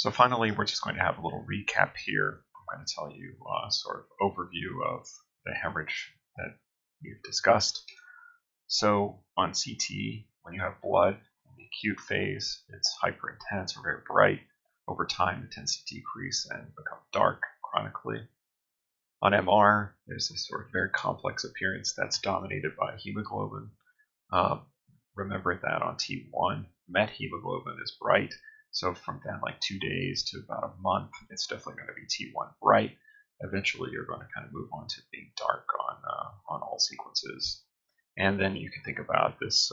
So finally, we're just going to have a little recap here. I'm going to tell you sort of overview of the hemorrhage that we've discussed. So on CT, when you have blood in the acute phase, it's hyperintense or very bright. Over time, it tends to decrease and become dark chronically. On MR, there's this sort of very complex appearance that's dominated by hemoglobin. Remember that on T1, methemoglobin is bright. So from then like 2 days to about a month, it's definitely going to be T1 bright. Eventually, you're going to kind of move on to being dark on all sequences. And then you can think about this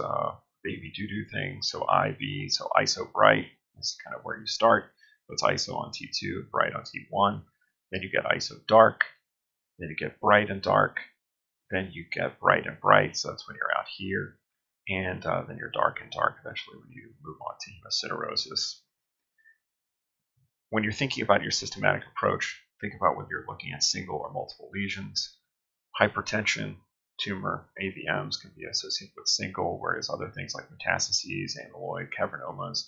baby doo-doo thing. So IV, so ISO bright is kind of where you start. So it's ISO on T2, bright on T1. Then you get ISO dark. Then you get bright and dark. Then you get bright and bright. So that's when you're out here. And then you're dark and dark eventually when you move on to hemosiderosis. When you're thinking about your systematic approach, think about whether you're looking at single or multiple lesions. Hypertension, tumor, AVMs can be associated with single, whereas other things like metastases, amyloid, cavernomas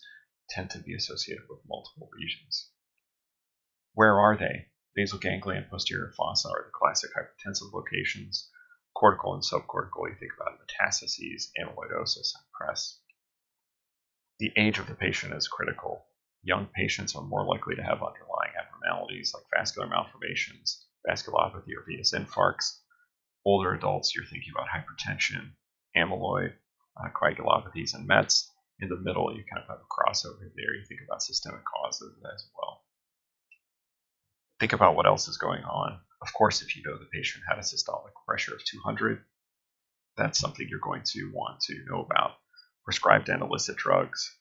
tend to be associated with multiple lesions. Where are they? Basal ganglia and posterior fossa are the classic hypertensive locations. Cortical and subcortical, you think about metastases, amyloidosis, and PRES. The age of the patient is critical. Young patients are more likely to have underlying abnormalities like vascular malformations, vasculopathy, or venous infarcts. Older adults, you're thinking about hypertension, amyloid, coagulopathies, and METs. In the middle, you kind of have a crossover there. You think about systemic causes as well. Think about what else is going on. Of course, if you know the patient had a systolic pressure of 200, that's something you're going to want to know about. Prescribed and illicit drugs,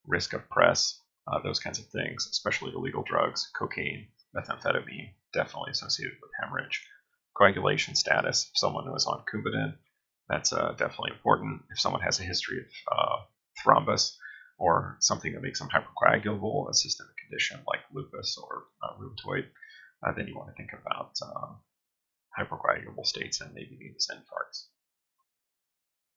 risk of PRES, those kinds of things, especially illegal drugs, cocaine, methamphetamine, definitely associated with hemorrhage. Coagulation status, if someone was on Coumadin, that's definitely important. If someone has a history of thrombus or something that makes them hypercoagulable, a systemic condition like lupus or rheumatoid, then you want to think about hypercoagulable states and maybe venous infarcts.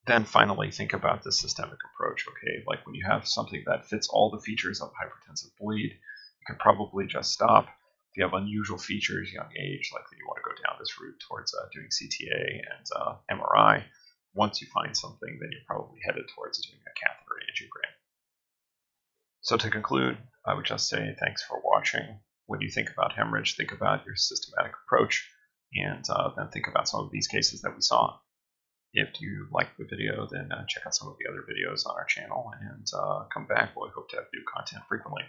Then finally, think about the systemic approach. Okay, like when you have something that fits all the features of hypertensive bleed, you can probably just stop. If you have unusual features, young age, likely you want to go down this route towards doing CTA and MRI. Once you find something, then you're probably headed towards doing a catheter angiogram. So to conclude, I would just say thanks for watching. When you think about hemorrhage, think about your systematic approach, and then think about some of these cases that we saw. If you liked the video, then check out some of the other videos on our channel and come back. We hope to have new content frequently.